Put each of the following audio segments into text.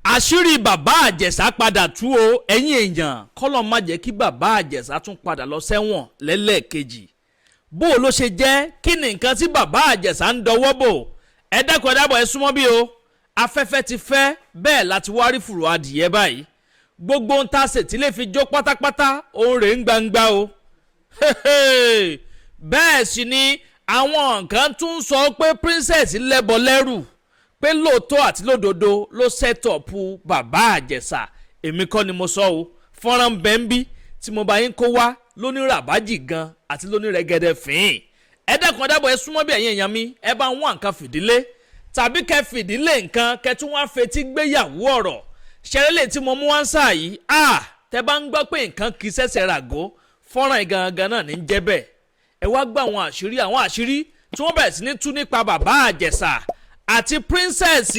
àṣírí bàbá àjẹsà padà tú o ẹ̀yin èèyàn kọ́lọ́ má jẹ́ kí bàbá àjẹsà tún padà lọ sẹ́wọ̀n lẹ́lẹ́ẹ̀kejì bó o ló ṣe jẹ́ kí ni nǹkan tí bàbá àjẹsà ń dọwọ́ bò ẹ dákun ẹ dábọ̀ ẹ súnmọ́ bí o afẹ́fẹ́ ti fẹ́ bẹ́ẹ̀ láti wá rí fùrọ̀ adìyẹ báyìí gbogbo ń ta ṣètì lè fi jó pátápátá òun rèé ń gbangba o bẹ́ẹ̀ sì ni àwọn nǹkan tún sọ pé princess lẹ́bọ lẹ́rù pé lóòótọ́ àti lódodo ló sẹ́tọ̀pù bàbá àjẹsà èmi kọ́ ni mo sọ o fọ́nrán bẹ́ńbí tí mo bá yín kó wá lóní ràbájì gan àti lóní rẹ́gẹ́dẹ́ fín ẹ dákun dábọ̀ ẹ súnmọ́ bí ẹ̀yin èèyàn mi ẹ bá ń wá nǹkan fìdílé tàbí kẹ́ fìdílé nǹkan kẹ́ tún wá fetí gbéyàwó ọ̀rọ̀ ṣẹlẹ̀ tí mo mú wá ń sà yìí tẹ́ bá ń gbọ́ pé nǹkan kì í ṣẹ̀ṣẹ̀ ràgó fọ́nrán gangan náà ní jẹ́ bẹ́ẹ̀ ẹ wá gbọ́ àwọn àṣírí tí wọ́n bẹ̀rẹ̀ sí ní tú nípa bàbá àjẹsà àti princess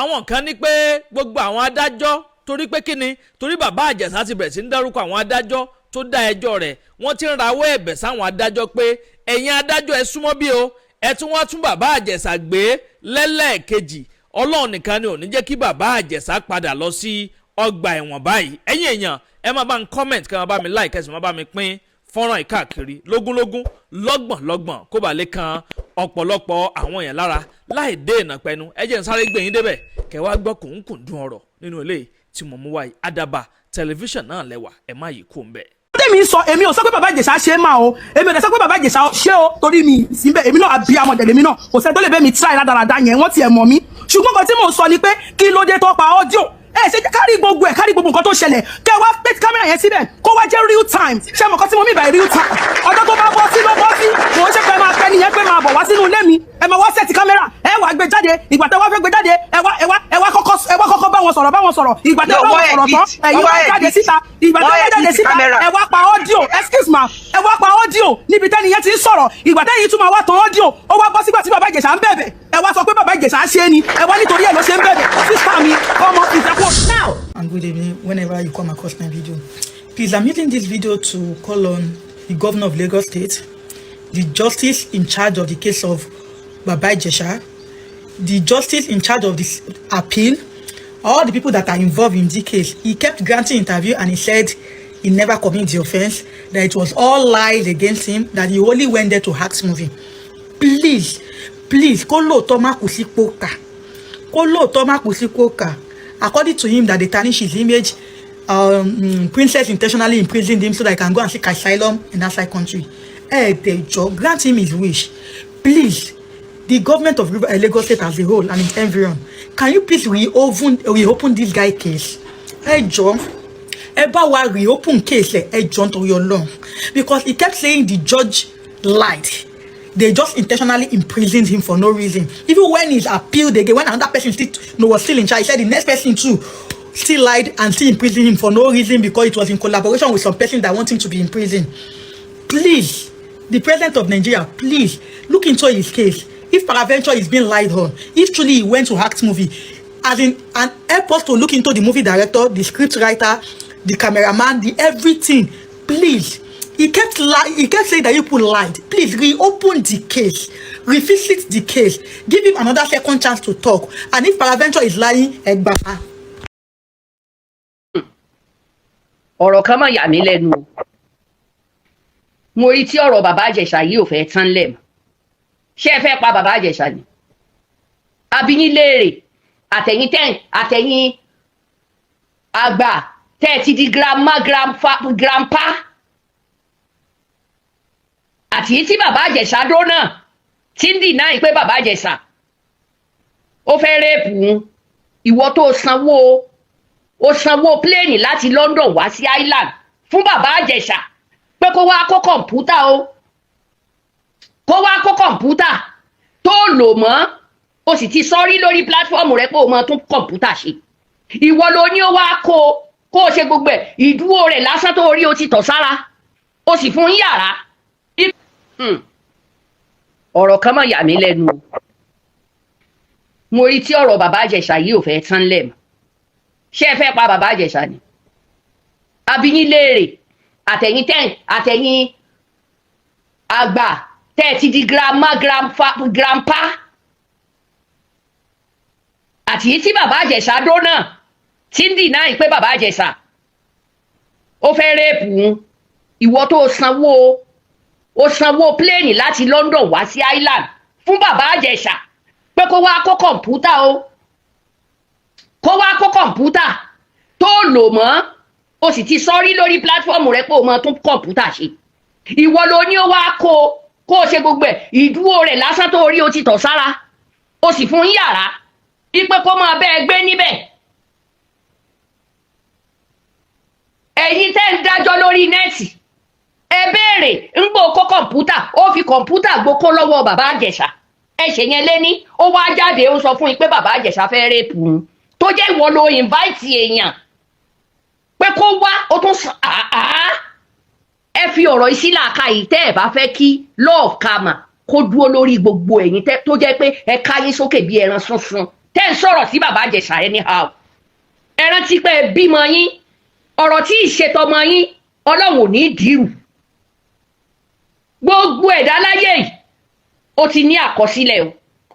àwọn kan ní pé gbogbo àwọn adájọ́ torí pé kíni torí bàbá àjẹsà ti bẹ̀rẹ̀ sí ní dárúkọ àwọn adájọ́ tó dá ẹjọ́ rẹ̀ wọ́n ti ń rawọ́ ẹ̀bẹ̀ sáwọn adájọ́ pé ẹ̀yin adájọ́ ẹ súnmọ́ bí o ẹ tún wá tún bàbá àjẹsà gbé lẹ́lẹ́ẹ̀kejì ọlọ́run nìkan ni ò ní jẹ́ kí bàbá àjẹsà padà lọ sí ọgbà ẹ̀wọ̀n báyìí ẹ̀yin èèyàn ẹ máa bá ń comment kí ẹ máa bá mi like ẹ sì máa bá mi pín fọ́nrán ìkáàkiri lógúnlógún lọ́gbọ̀nlọ́gbọ̀n kó bàa lè kan ọ̀pọ̀lọpọ̀ àwọn èèyàn lára láì dé ìnà pẹnu ẹ jẹ́ n sáré gbé yín débẹ̀ kẹ́ wá gbọ́ kùnkùndùn ọ̀rọ̀ nínú ilé tí mo mú wáyé Àdàbà tẹlifíṣàn náà lẹ́wà ẹ má yí kó ń bẹ̀. tèmi sọ èmi ò sọ pé bàbá ìjẹ̀ṣà ṣe é máa o èmi ò dẹ̀ sọ pé bàbá ìjẹ̀ṣà ṣe o torí mi síbẹ̀ èmi náà àbí amọ̀dẹ̀lẹ̀ mi náà kò sẹ́ tó lè bẹ́ mi tíráì rádaràda yẹn wọ́n ti ẹ̀ mọ̀ mí ṣùgbọ́n kan tí mò ń sọ ni pé kí ló dé tó pa ọ́díò ṣe kárí gbogbo nǹkan tó ṣẹlẹ̀ kẹ́ wá pé kámẹ́rà yẹn síbẹ̀ kó wá jẹ́ real time ṣé mo kàn tí mo mí by real time ọjọ́ tó bá bọ́ sí ló bọ́ sí mò ń ṣe pé máa pẹ́ nìyẹn pé máa bọ̀ wá sínú ilé mi ẹ máa wá sẹ́ẹ̀tì kámẹ́rà ẹ wá gbé jáde ìgbà tẹ́ wá fẹ́ gbé jáde ẹ wá kọ́kọ́ bá wọn sọ̀rọ̀ ìgbà tẹ́ bá wọn sọ̀rọ̀ tán ẹ̀yin wá jáde síta ìgbà tẹ́ wá jáde síta ẹ wá pa audio excuse ma ẹ wá pa audio níbi tẹ́ni yẹn ti ń sọ̀rọ̀ ìgbà tẹ́yìn tún máa wá tan audio ó wá bọ́ sígbà tí bàbá ìjẹ̀ṣà ń bẹ̀bẹ̀ ẹ wá sọ pé bàbá ìjẹ̀ṣà ṣe é ni ẹ wá nítorí ẹ̀ ló ṣe ń bẹ̀bẹ̀ sísá mi ọmọ ìjẹ́pọ̀ now. And good evening whenever you come across my video. Please, I'm using this video to call on the governor of Lagos State, the justice in charge of the case of Baba Ijesha, the justice in charge of this appeal, all the people that are involved in this case. He kept granting interview and he said he never committed the offense, that it was all lies against him, that he only went there to act movie. Please, Kolo Toma Kusipoka. According to him, that they tarnish his image, Princess intentionally imprisoned him so that he can go and seek asylum in outside country. Grant him his wish. Please, the government of Lagos State as a whole and its environ, can you please reopen this guy case? Reopen case, to your law. Because he kept saying the judge lied. They just intentionally imprisoned him for no reason. Even when he's appealed again, when another person was still in charge, he said the next person too still lied and still imprisoned him for no reason because it was in collaboration with some person that want him to be in prison. Please, the president of Nigeria, please look into his case. If peradventure is being lied on, if truly he went to act movie, as in, and help us to look into the movie director, the script writer, the cameraman, the everything. Please. He kept saying that you people lied. Please reopen the case, revisit the case, give him another second chance to talk. And if peradventure is lying, Egbafa. Ọ̀rọ̀ kan máa yà mí lẹ́nu o. Mo rí tí ọ̀rọ̀ bàbá Ìjẹ̀ṣà yìí ò fẹ́ tán lẹ́mọ̀. Ṣé ẹ fẹ́ pa bàbá Ìjẹ̀ṣà ni? Abiyín léèrè àtẹ̀yìn àgbà tẹ́ ti di grandpa. Àti tí bàbá Ìjẹ̀ṣà dó náà tí ń dìná pé bàbá Ìjẹ̀ṣà ó fẹ́ rẹ́ẹ̀pù ìwọ tó sanwó pléènì láti London wá sí Island fún bàbá Ìjẹ̀ṣà pé kó wá kó kọ̀ǹpútà tó lò mọ́ o sì ti sọ́rí lórí pílátífọ́ọ̀mù rẹ pé o máa tún kọ̀ǹpútà ṣe ìwọ ló ní ó wá kó o ṣe gbogbo ẹ̀ ìdúró rẹ̀ lásán tó rí o ti tọ̀ sára o sì fún yàrá. Ọ̀rọ̀ kan máa yà mí lẹ́nu o. Mo rí tí ọ̀rọ̀ bàbá Ìjẹ̀ṣà yìí ò fẹ́ tán lẹ́mọ̀. Ṣé ẹ fẹ́ pa bàbá Ìjẹ̀ṣà ni? Abiyín léèrè àtẹ̀yìn àgbà tẹ́ ti di grandpa. àti tí bàbá Ìjẹ̀ṣà dó náà tí ń deny pé bàbá Ìjẹ̀ṣà ó fẹ́ rẹ́ẹ̀pù un ìwọ tó sanwó pléènì láti London wá sí Island fún bàbá Ìjẹ̀ṣà pé kó wá kó kọ̀ǹpútà tó lò mọ́ o sì ti sọ́rí lórí pílátífọ́ọ̀mù rẹ pé o mọ tún kọ̀ǹpútà ṣe ìwọ ló ní ó wá kó o ṣe gbogbo ẹ̀ ìdúró rẹ̀ lásán tó rí o ti tọ̀ sára o sì fún yàrá ipe kó máa bẹ́ẹ̀ gbé níbẹ̀ ẹ̀yin tẹ́ ń dájọ́ lórí nẹ́ẹ̀tì ẹ béèrè ń gbọ́ kó kọ̀ǹpútà ó fi kọ̀ǹpútà gbókó lọ́wọ́ bàbá Ìjẹ̀ṣà ẹ̀ṣẹ̀ yẹn lé ní ó wá jáde ó sọ fún yín pé bàbá Ìjẹ̀ṣà fẹ́ rẹ́pù un tó jẹ́ ìwọ ló invite èèyàn pé kó wá ó tún ẹ fi ọ̀rọ̀ ìsílàkà yìí tẹ́ ẹ̀ bá fẹ́ kí love karma kó dúró lórí gbogbo ẹ̀yin tó jẹ́ pé ẹ káyé sókè bí ẹran sunsun tẹ́ ń sọ̀rọ̀ sí bàbá Ìjẹ̀ṣà anyhow ẹ rántí pé ẹ bímọ yín ọ̀rọ̀ tí ìṣètọ́mọ yín Ọlọ́run ò ní dìrù gbogbo ẹ̀dá láyé yìí ó ti ní àkọsílẹ̀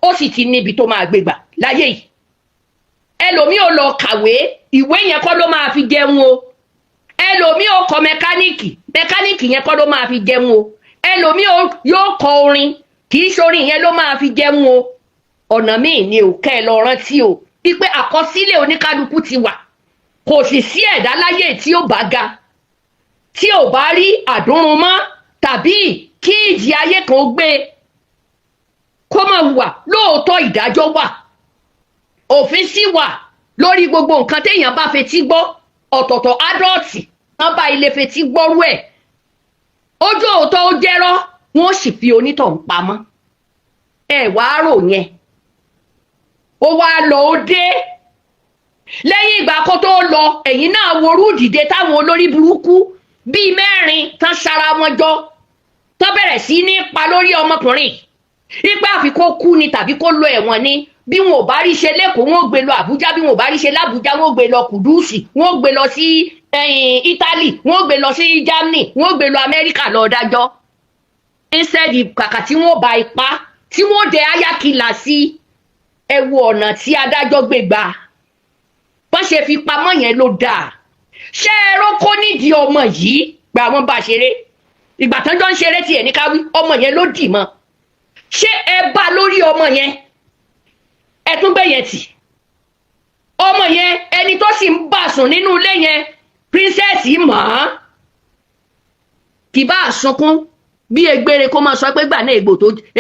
ó sì ti níbi tó máa gbégbà láyé yìí ẹlòmíì ò lọ kàwé ìwé yẹn kọ́ ló máa fi jẹun o ẹlòmíì ò kọ mẹkáníìkì yẹn kọ́ ló máa fi jẹun o ẹlòmíì yóò kọ orin kì í ṣorin yẹn ló máa fi jẹun o ọ̀nà míì ni ò kẹ́ ẹ lọ rántí o wípé àkọsílẹ̀ oníkálukú ti wà kò sì sí ẹ̀dá láyé tí ó bá ga tí ò bá rí àdúrún mọ́ tàbí kí ìjì ayé kan gbé kó máa wà lóòótọ́ ìdájọ́ wà òfin sì wà lórí gbogbo nǹkan téèyàn bá fetí gbọ́ ọ̀tọ̀ọ̀tọ̀ adọ́ọ̀tì wọ́n bá ilé fetí gbọ́rú ẹ̀ ojú òótọ́ ó jẹ́rọ́ wọ́n sì fi onítọ̀hún pamọ́ ẹ wàá rò yẹn ó wá lọ ó dé lẹ́yìn ìgbà kó tó lọ ẹ̀yìn náà worú dìde táwọn olórí burúkú bíi mẹ́rin tán ṣara wọn jọ tán bẹ̀rẹ̀ sí ní pa lórí ọmọkùnrin ipa àfi kó kú ni tàbí kó lọ ẹ̀wọ̀n ni bí wọn ò bá rí ṣe lẹ́kọ̀ọ́ wọn ò gbé lọ Àbújá bí wọn ò bá rí ṣe l'Àbújá wọn ò gbé lọ Kùdùsì wọn ò gbé lọ sí Italy wọn ò gbé lọ sí Germany wọn ò gbé lọ Amẹ́ríkà lọ dájọ́ instead kàkà tí wọn bá ipá tí wọn dẹ ayákìlà sí ẹ wo ọ̀nà tí adájọ́ gbé gbà bọ́n ṣe fi pamọ́ yẹn ló dáa ṣé ẹ̀rọ kó nídìí ọmọ yìí gba àwọn bá ṣeré ìgbà tán jọ ń ṣeré tiẹ̀ ní káwí ọmọ yẹn ló dì mọ́ ṣé ẹ bá lórí ọmọ yẹn ẹ tún gbé yẹn tì ọmọ yẹn ẹni tó sì ń bà sùn nínú ilé yẹn princess mọ̀ ọ́n kì bá sunkún bí egbére kó máa sọ pé gbà náà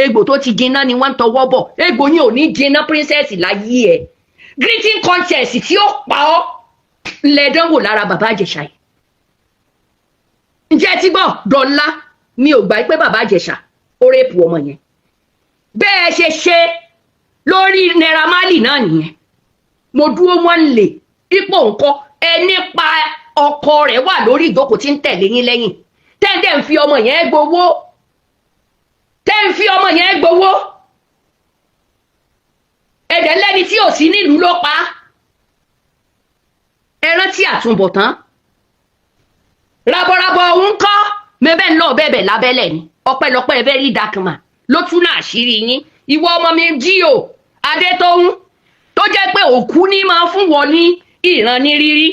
egbò tó ti jiná ni wọ́n ń tọwọ́ bọ̀ egbò yẹn ò ní jiná princess láyé ẹ̀ greeting contest tí ó pa ọ́ lẹ́dánwò lára bàbá Ìjẹ̀ṣà yìí ǹjẹ́ tí gbọ́ dọ́là mi ò gbà pé bàbá Ìjẹ̀ṣà ó rẹ́pù ọmọ yẹn bẹ́ẹ̀ ṣe lórí Naira Marley náà nìyẹn mo dúró wọn lè ipò nǹkan ẹni pa ọkọ rẹ̀ wà lórí ìjókòó tí ń tẹ̀lé yín lẹ́yìn tẹ́ǹtẹ́ ń fi ọmọ yẹn gbowó ẹ̀dẹ̀ lẹ́ni tí ò sí nílùú ló pa ẹ rántí àtúbọ̀tán rabọ̀rabọ̀ òun kọ́ mẹ́bẹ̀ ń lọ bẹ́ẹ̀bẹ̀ lábẹ́lẹ̀ ni ọpẹ́lọpẹ́ very dark man ló tún náà àṣírí yín ìwọ ọmọ mi Jíò Adétóhùn tó jẹ́ pé òkú ní máa fún wọn ní ìran ní rírí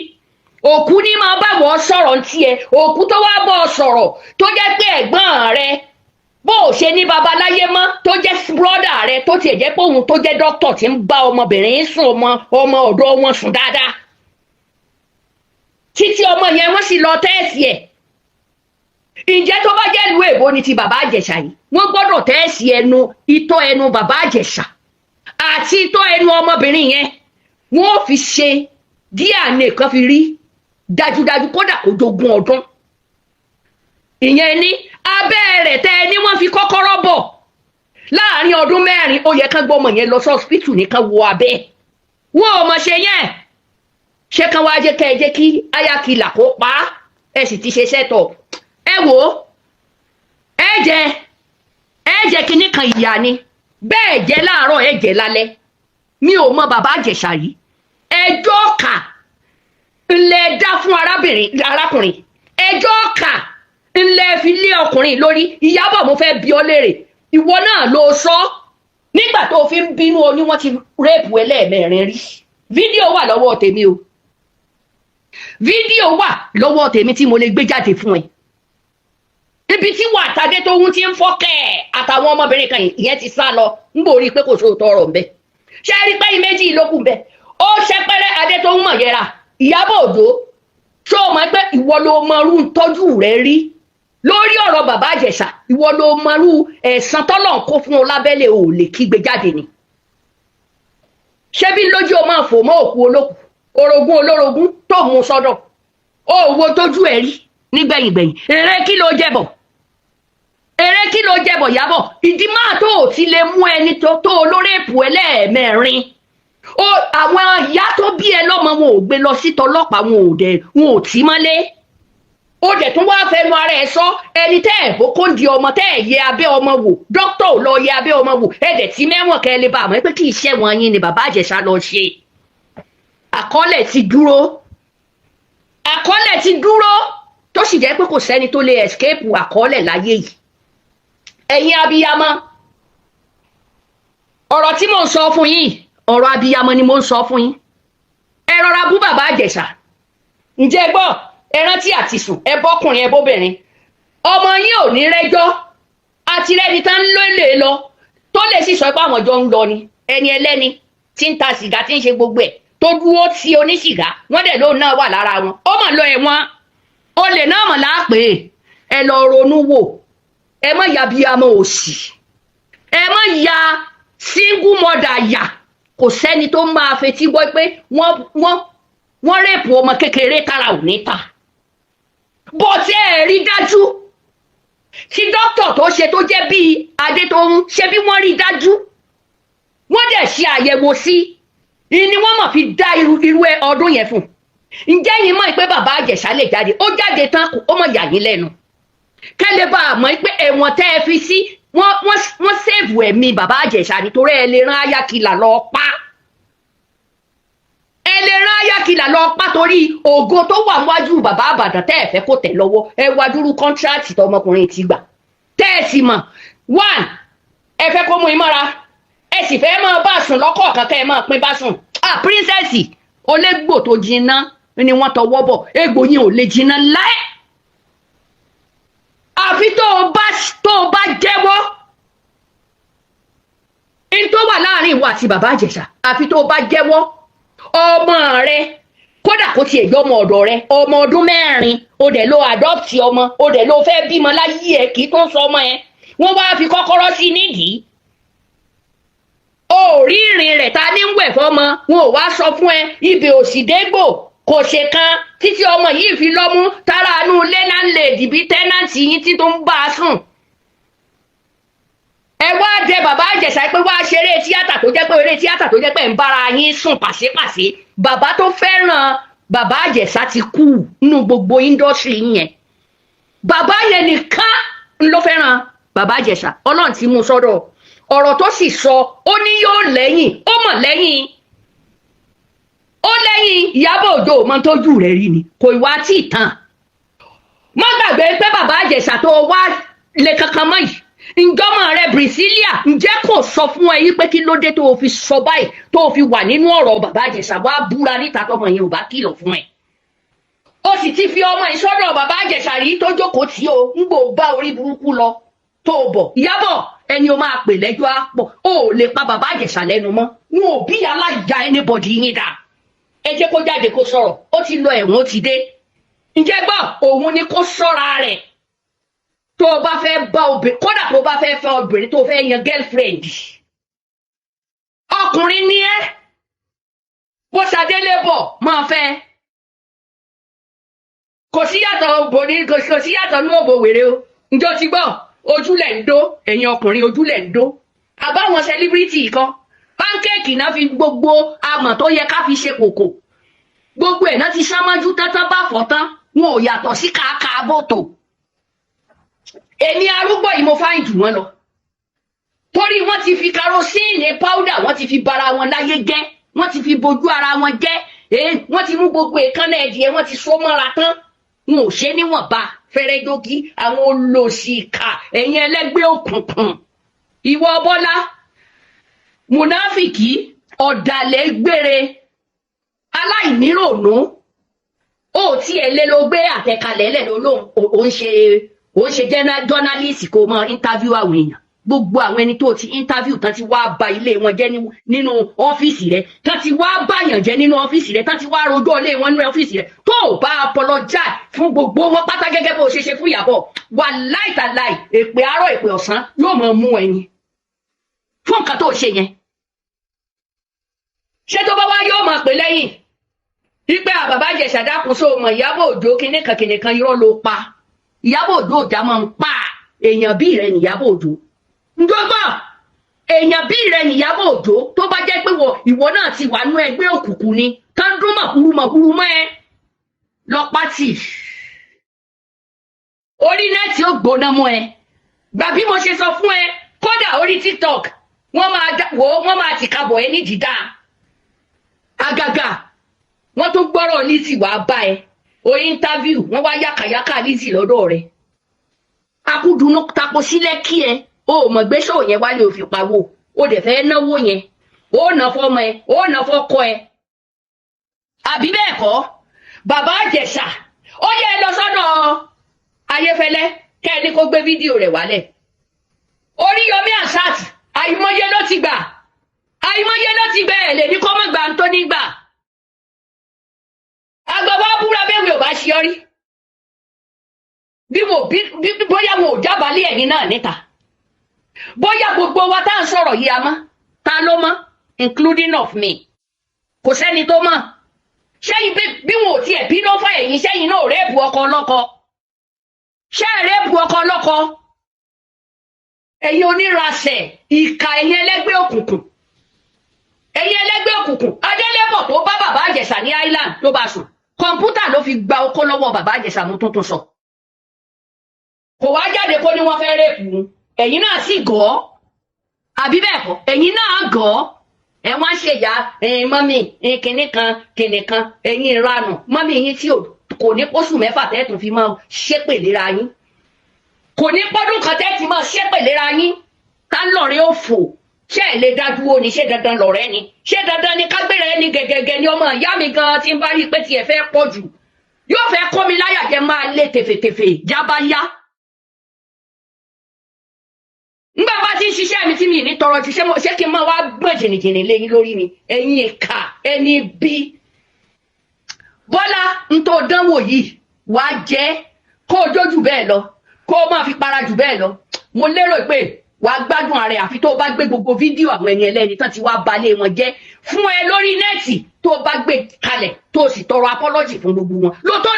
òkú ní máa bá wọ́n sọ̀rọ̀ tiẹ̀ òkú tó wá bọ́ sọ̀rọ̀ tó jẹ́ pé ẹ̀gbọ́n rẹ bó o ṣe ní babaláyé mọ́ tó jẹ́ brọ́dà rẹ tó tiẹ̀ jẹ́ pé òun tó jẹ́ dókítà tí ń bá ọmọbìnrin sùn ọmọ ọ̀dọ́ wọn sùn dáadáa títí ọmọ yẹn wọ́n sì lọ tẹ́ẹ̀sì ẹ̀ ǹjẹ́ tó bá jẹ́ ìlú èbó ni ti bàbá Ìjẹ̀ṣà yìí wọ́n gbọ́dọ̀ tẹ́ẹ̀sì ìtọ́ ẹnu bàbá Ìjẹ̀ṣà àti ìtọ́ ẹnu ọmọbìnrin yẹn wọ́n fi ṣe DNA kan fi rí dájúdájú kódà kó jogún ọdún ìyẹn ní abẹ́ rẹ̀ tẹ́ ẹ ní wọ́n fi kọ́kọ́rọ́ bọ̀ láàrin ọdún 4 ó yẹ kán gbọ́mọ yẹn lọ sí hospital nìkan wo abẹ́ wọn ò mọ̀ ṣe yẹn ṣé kan wáá jẹ́ kẹ́ ẹ jẹ́ kí ayákìlà kó pa á ẹ sì ti ṣe sẹ́tọ̀ ẹ wò ó ẹ jẹ kinní kan ìyá ni bẹ́ẹ̀ jẹ́ láàárọ̀ ẹ jẹ́ lálẹ́ mi ò mọ bàbá Ìjẹ̀ṣà yìí ẹjọ́ kà ńlẹ̀ dá fún arákùnrin ẹjọ́ kà ńlẹ̀ fi lé ọkùnrin lórí Ìyábọ̀ mo fẹ́ bi ọ́ léèrè ìwọ náà ló sọ nígbà tó fi ń bínú o ní wọ́n ti rẹ́ẹ̀pù ẹlẹ́ẹ̀mẹ́rin rí fídíò wà lọ́wọ́ tèmi o fídíò wà lọ́wọ́ tèmi tí mo lè gbé jáde fún ẹ ibi tí wà tàdé tó ń ti ń fọ́kẹ́ àtàwọn ọmọbìnrin kan ìyẹn ti sá lọ ń borí pé kò sóòótọ́ ọ̀rọ̀ ńbẹ ṣé rí pé méjì lókun bẹ ó ṣẹpẹrẹ adé tó ń mọ̀ yẹra Ìyábọ̀ Òjó ṣó o mọ̀ pé ìwọ ló mọrú tọ́jú rẹ rí lórí ọ̀rọ̀ bàbá Ìjẹ̀ṣà ìwọ ló mọrú ẹ̀san tọ́lọ̀ ń kó fún ọ lábẹ́lẹ̀ ò lè kígbe jáde ni ṣé bí lójú o máa fò mọ́ òkú olókùú orogún olórogún tó mú sọ́dọ̀ ó wo tójú ẹ̀ rí nígbẹ̀yìngbẹ̀yìn èrè kí ló jẹbọ̀ Ìyábọ̀ ìdí máa tó ò ti lè mú ẹni tó olórèpù ẹlẹ́ẹ̀mẹ́rin ó àwọn ìyá tó bí ẹ lọ́mọ wọn ò gbé lọ sí tọlọ́pàá wọn ò tí mọ́lé ó dẹ̀ tún wá fẹnu ara ẹ sọ ẹni tẹ́ ẹ̀ bó kó di ọmọ tẹ́ ẹ̀ yẹ abẹ́ ọmọ wò dókítà ò lọ yẹ abẹ́ ọmọ wò ẹ dẹ̀ tí mẹ́wọ̀n kẹ́ ẹ lè bá àmọ́ pé kí iṣẹ́ wọn yín ni bàbá Ìjẹ̀ṣà lọ ṣe àkọọ́lẹ̀ ti dúró tó sì jẹ́ pé kò sẹ́ni tó lè escape àkọọ́lẹ̀ láyé yìí ẹ̀yin abiyamọ ọ̀rọ̀ tí mò ń sọ fún yín ọ̀rọ̀ abiyamọ ni mò ń sọ fún yín ẹ rọra bú bàbá Ìjẹ̀ṣà ǹjẹ́ gbọ́ ẹ rántí àti sùn ẹ bọ́kùnrin ẹ bóbìnrin ọmọ yín ò ní rẹ́jọ́ àti rẹ́ni tán lólè lọ tó lè sì sọ pé àwọn jọ ń lọ ni ẹni ẹlẹ́ni tí ń ta sìgá tí ń ṣe gbogbo ẹ̀ tó dúró tí oníṣìgá wọ́n dẹ̀ lóun náà wà lára wọn ó mọ̀ lọ ẹ̀wọ̀n olè náà mọ̀ láàpè ẹ lọ ronú wò ẹ mọ̀ ya abiyamọ òsì ẹ mọ̀ ya single mother yà kò sẹ́ni tó máa fetí gbọ́ pé wọ́n rèpù ọmọ kékeré tára ò ní ta bọ́tí ẹ̀ rí dájú tí dókítà tó ṣe tó jẹ́ bíi Adétóun ṣe bí wọ́n rí dájú wọ́n dẹ̀ ṣe àyẹ̀wò sí ni wọ́n mọ̀ fi dá irú ọdún yẹn fún ǹjẹ́ yín mọ̀ pé bàbá Ìjẹ̀ṣà lè jáde ó jáde tán ó mọ̀ yà yín lẹ́nu kẹ́lẹ́ bá a mọ̀ pé ẹ̀wọ̀n tẹ́ ẹ fi sí wọ́n sèvù ẹ̀mí bàbá Ìjẹ̀ṣà nítorí ẹ lè rán ayákìlà lọ pa torí ògo tó wà níwájú bàbá Ìbàdàn tẹ́ ẹ fẹ́ kó tẹ̀ lọ́wọ́ ẹ wá dúró kọ́ńtíráàtì tọmọkùnrin ti gbà tẹ́ ẹ sì mọ̀ one ẹ fẹ́ kó mú ìmọ̀ra ẹ sì fẹ́ máa bá sùn lọ́kọ̀ọ̀kan kẹ́ ẹ máa pín bá sùn pírínsẹ́sì olégbò tó jiná ni wọ́n tọwọ́ bọ̀ egbò yín ò lè jiná láé àfi tó o bá jẹ́wọ́ in tó wà láàrin ìwọ àti bàbá Ìjẹ̀ṣà àfi tó o bá jẹ́wọ́ ọmọ rẹ kódà kó tiẹ̀ yọ ọmọ ọ̀dọ̀ rẹ ọmọ ọdún 4 o dẹ̀ lo adopt ọmọ o dẹ̀ lo fẹ́ bímọ láyé ẹ kì í tó sọ ọmọ ẹ wọ́n wá fi kọ́kọ́rọ́ sí nídìí orí ìrìn rẹ̀ ta ní ń wẹ̀ fọ́mọ wọn ò wá sọ fún ẹ ibè òsì dégbò kò ṣe kan títí ọmọ yìí fi lọ́mú tára àánú ilé láńlẹ̀dì bíi tẹ́nàntì yín tí tó ń bá a sùn ẹ wá jẹ bàbá Ìjẹ̀ṣà pé wá ṣeré tíátà tó jẹ́ pé eré tíátà tó jẹ́ pé ń bára yín sùn pàṣípàṣí bàbá tó fẹ́ràn bàbá Ìjẹ̀ṣà ti kú nínú gbogbo índọ́sírì yẹn bàbá yẹn nìkan ló fẹ́ràn bàbá Ìjẹ̀ṣà Ọlọ́run ti mú sọ́dọ̀ ọ̀rọ̀ tó sì sọ ó ní yóò lẹ́yìn ó mọ̀ lẹ́yìn Ìyábọ̀ Òjó mọ tójú rẹ̀ rí ni kò ìwà tí ì tàn má gbàgbé pé bàbá Ìjẹ̀ṣà tó wá lè kankan mọ́ yìí ǹjọ́mọ rẹ Priscilla ǹjẹ́ kò sọ fún ẹ yí pé kí ló dé tó o fi sọ báyìí tó o fi wà nínú ọ̀rọ̀ bàbá Ìjẹ̀ṣà wá búra níta tọmọ yẹn ò bá kìlọ̀ fún ẹ ó sì ti fi ọmọ ìsọdọ̀ bàbá Ìjẹ̀ṣà rí tó jókòó tí o ń gbò bá orí burúkú lọ tó o bọ̀ Ìyábọ̀ ẹni o máa pè lẹ́jọ́ á pọ̀ o ò lè pa bàbá Ìjẹ̀ṣà lẹ́nu mọ́ wọn ò bí aláìjà anybody yín dà ẹ jẹ́ kó jáde kó sọ̀rọ̀ ó ti lọ ẹ̀wọ̀n ó ti dé ǹjẹ́ gbọ́ òun ni kó sọ́ra rẹ̀ tó o bá fẹ́ bá obìnrin kódà tó o bá fẹ́ fẹ́ obìnrin tó o fẹ́ yan girlfriend ọkùnrin ní ẹ́ bó ṣadélé bọ̀ máa fẹ́ kò sí yàtọ̀ obìnrin kò sí yàtọ̀ ní òbò wèrè o ǹjọ́ ti gbọ́ ojúlẹ̀ ń dó ẹ̀yin ọkùnrin ojúlẹ̀ ń dó àbáwọn celebrity kan pancake náà fi gbogbo amọ̀ tó yẹ ká fi ṣe kòkò gbogbo ẹ̀ náà ti sámájú tán bá fọ́ tán wọn ò yàtọ̀ sí kàákàá bòtò èmi arúgbó yìí mo fáyìn jù wọ́n lọ torí wọ́n ti fi kerosene powder wọ́n ti fi bara wọn láyé jẹ́ wọ́n ti fi bojú ara wọn jẹ́ wọ́n ti mú gbogbo èékánná ẹ̀dìyẹ wọ́n ti so mọ́ra tán wọn ò ṣe níwọ̀nba fẹ́rẹ́dógí àwọn olòṣì ìkà ẹ̀yin ẹlẹ́gbẹ́ òkùnkùn ìwọ Bọ́lá Mùnáfìkì ọ̀dàlẹ̀ gbére aláìníròònú ó tiẹ̀ lé ló gbé àtẹ̀kalẹ̀ lẹ̀ lóhùn ó ń ṣe jọ́nálìsì kó mọ íńtávíù àwọn èèyàn gbogbo àwọn ẹni tó ti íńtávíù tán ti wá ba ilé wọn jẹ́ nínú ọ́fíìsì rẹ̀ tán ti wá báyàn jẹ́ nínú ọ́fíìsì rẹ̀ tán ti wá rojọ́ ilé wọn nínú ọ́fíìsì rẹ̀ tó o bá apologize fún gbogbo wọn pátá gẹ́gẹ́ bó o ṣe fún Ìyábọ̀ wà láìtàláì èpè àárọ̀ èpè ọ̀sán yóò mọ mú ẹyin fún nǹkan tó ṣe yẹn ṣé tó bá wá yóò mọ̀ pé lẹ́yìn wípé Bàbá Ìjẹ̀ṣà dákun só mọ̀ Ìyábọ̀ Òjó kìnìkan irọ́ ló pa Ìyábọ̀ Òjó ọjà máa ń pa èèyàn bí rẹ̀ ní Ìyábọ̀ Òjó ǹdọ́gbọ́n èèyàn bí rẹ̀ ní Ìyábọ̀ Òjó tó bá jẹ́ pé ìwọ náà ti wà nú ẹgbẹ́ òkùnkùn ni tán dún mọ̀kúrú mọ́ ẹ lọ pátì orí nẹ́ẹ̀tì ó gbóná mọ́ ẹ gbà bí mo ṣe sọ fún ẹ kódà orí TikTok wọ́n máa ti kábọ̀ ẹ ní dídá àgàgà wọ́n tó gbọ́rọ̀ Lizzy wá bá ẹ orí interview wọ́n wá yàkàyàkà Lizzy lọ́dọ̀ rẹ̀ akúdùnú tapo sílẹ̀ kí ẹ o mọ̀ gbé ṣòwò yẹn wálé òfin pawó o dẹ̀ fẹ́ náwó yẹn ó ná fọ́mọ ẹ ó ná fọ́kọ ẹ àbí bẹ́ẹ̀ kọ́ Bàbá Ìjẹ̀ṣà ó yẹ lọ sọ́dọ̀ Ayéfẹ́lẹ́ kẹ́ ẹ ní kó gbé fídíò rẹ̀ wálẹ̀ Oríyọmí Hamzat àìmọye ló ti gbà ẹ̀ lè ní kó mọ̀ gbà ń tó nígbà agbábọ́ búra bẹ́ẹ̀ ò bá ṣe ọ rí bóyá wọn ò jábàálẹ̀ ẹ̀yìn náà níta bóyá gbogbo wa tá à ń sọ̀rọ̀ yìí a mọ́ ta ló mọ́ including of me kò sẹ́ni tó mọ̀ ṣẹ́yìn bí wọn ò tiẹ̀ bí ló fà ẹ̀yìn ṣẹ́yìn náà rẹ́ẹ̀bù ọkọ ọlọ́kọ rẹ́ẹ̀bù ọkọ ọlọ́kọ ẹ̀yin onírasẹ̀ ìkà ẹ̀yin ẹlẹ́gbẹ́ òkùnkùn Adélébọ̀ tó bá Bàbá Ìjẹ̀ṣà ní Island ló bá sùn kọ̀ǹpútà ló fi gba okó lọ́wọ́ Bàbá Ìjẹ̀ṣà mú tuntun sọ kò wá jáde kó ní wọ́n fẹ́ rẹ́pù ẹ̀yin náà sì gọ́ àbí bẹ́ẹ̀ kọ́ ẹ̀yin náà gọ́ ẹ wá ṣe ìyá mọ́mì kìnìkan ẹ̀yin ìranù mọ́mì yín tí kò ní pósù mẹ́fà tẹ́tù fi máa ṣépè léra yín kò ní pọ́dún kan tẹ́tù máa ṣépè léra yín ká lọ́ọ̀rẹ́ òfò ṣé ẹ lè dá dúró ni ṣé dandan lọ̀rẹ́ ni ṣé dandan ni kágbéra ẹni gẹ́gẹ́gẹ́ ni ọmọ ìyá mi gan tí ń bá rí i pé tiẹ̀ fẹ́ pọ̀ jù yóò fẹ́ kó mi láyà jẹ́ máa lé tèfètèfè jábá yá. Ngbà bá ti ń ṣiṣẹ́ mi tí mi ní tọrọ ju ṣé kí n máa wá gbọ̀n jìnnìjìnnì lẹ́yìn lórí mi ẹ̀yin ìkà ẹni bí. Bọ́lá ń tó dánwò yìí wàá jẹ́ kó o jójú bẹ́ẹ̀ lọ kó o máa fi para jù bẹ́ẹ̀ lọ mo lérò pé wàá gbádùn ààrẹ àfi tó bá gbé gbogbo fídíò àwọn ẹni ẹlẹ́ni tán ti wá balẹ̀ wọn jẹ́ fún ẹ lórí nẹ́ẹ̀tì tó bá gbé kalẹ̀ tó sì tọrọ apọ́lọ́jì fún gbogbo wọn lóòótọ́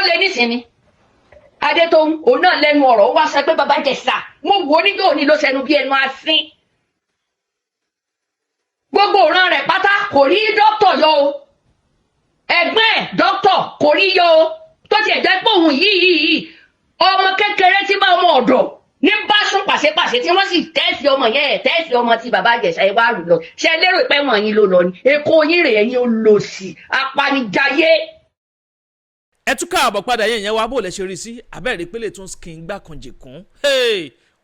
lè nísìnyí Adétóun òun náà lẹ́nu ọ̀rọ̀ ó wá sọ pé Bàbá Ìjẹ̀ṣà mo wò ó nígbà òní ló sẹnu bí ẹnu asín gbogbo òran rẹ̀ pátá kò rí dókítà yọ o ẹ̀gbọ́n ẹ̀ dókítà kò rí yọ o tó tiẹ̀ jẹ́ pé òun yìí ọmọ kékeré tí bá ọmọ ọ̀dọ̀ ní bá sún pàṣẹpàṣẹ tí wọ́n sì tẹ́sí ọmọ yẹn tẹ́sí ọmọ tí Bàbá Ìjẹ̀ṣà ẹ wá rù lọ ṣe lérò pé wọ́n yín ló lọ ni èkó yín rèé yín ó lò sí apanijayé. ẹ tún káàbọ̀ padà yẹn wá bó lẹ ṣe rí sí abẹ́rẹ́ ìpínlẹ̀ tún skin gbà kan jìkún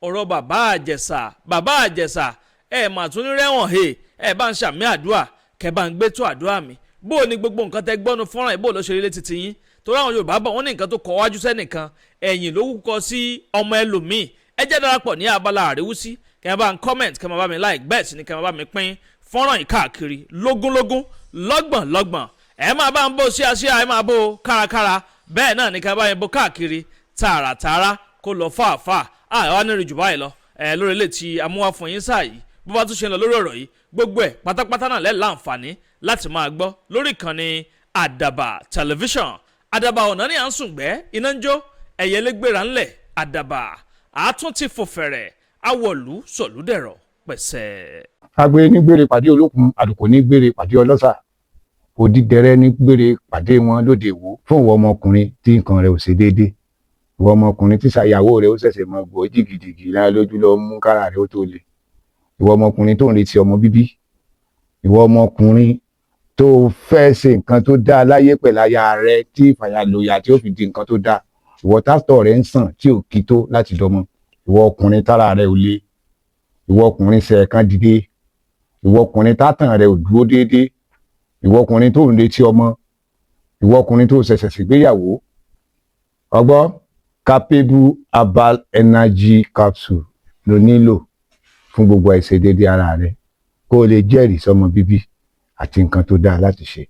ọ̀rọ̀ Bàbá Ìjẹ̀ṣà ẹ mà tún ní rẹ́wọ̀n ẹ bá ń ṣàmì àdúrà kẹ bá ń gbé tó àdúrà mi bó o ní gbogbo nǹkan tẹ gbọ́nu fọ́nrán ẹ̀ bó ló ṣe rí létí ti yín torí àwọn Yorùbá bọ̀ wọ́n ní nǹkan tó kọ wájú sẹ́nìkan ẹ̀yìn ló kúkọ sí ọmọ ẹlòmíì ẹ jẹ́ darapọ̀ ní abala àríwúsí kẹ́ bá ń comment kẹ́ máa bá mi like bẹ́ẹ̀ sì ni kẹ́ máa bá mi pín fọ́nrán yìí káàkiri lógúnlógún lọ́gbọ̀n ẹ máa bá ń bó ṣíaṣíà ẹ máa bó kárakára bẹ́ẹ̀ náà ni kẹ́ bá yẹn bó káàkiri tààràtààrà kó lọ fàáfàá àwa nírìn jù báyìí lọ lórí ilé tí amúwá fún yín sáà yìí bó bá tún ṣe ń lọ lórí ọ̀rọ̀ yìí gbogbo ẹ̀ pátápátá náà lẹ́ẹ̀ láǹfààní láti máa gbọ́ lórí ìkànnì Àdàbà tẹlifíṣàn Àdàbà ọ̀nà ni à ń sùngbẹ́ iná ń jó ẹ̀yẹ lẹ́gbẹ̀rà ńlẹ̀ Àdàbà àátún ti fò fẹ̀rẹ̀ awọ̀lú sọ̀lúdẹ̀rọ̀ pẹ̀sẹ̀. agbe ní gbére pàdé olókun àdùkò ní gbére pàdé ọlọ́sà òdìdẹrẹ́ ní gbére pàdé wọn lóde ìwò fún ìwọ ọmọkùnrin tí nǹkan rẹ̀ ò ṣe déédé ìwọ ọmọkùnrin tí ṣàyàwó rẹ̀ ó ṣẹ̀ṣẹ̀ mọ gbọ́ jìgìjìgì lára lójú lọ mú kára rẹ̀ ó tó le ìwọ ọmọkùnrin tó ń retí ọmọ bíbí ìwọ ọmọkùnrin tó fẹ́ ṣe nǹkan tó dáa láyé pẹ̀lú aya rẹ̀ tí ìfàyàlòyà tí ó fi di nǹkan tó dáa ìwọ tásítọ̀ rẹ̀ ń sàn tí ò kí tó láti dọmọ ìwọ ọkùnrin tára rẹ̀ ò le ìwọ ọkùnrin sẹ̀ẹ̀kan dìde, ìwọ ọkùnrin tátàn rẹ ò dúró déédéé, ìwọ ọkùnrin tó ń retí ọmọ, ìwọ ọkùnrin tó ṣẹ̀ṣẹ̀ ṣègbéyàwó. ọgbọ́ capable herbal energy capsule ló nílò fún gbogbo àìṣedéédé ara rẹ kó o lè jẹ́rìí sọmọ bíbí àti nǹkan tó dáa láti ṣe.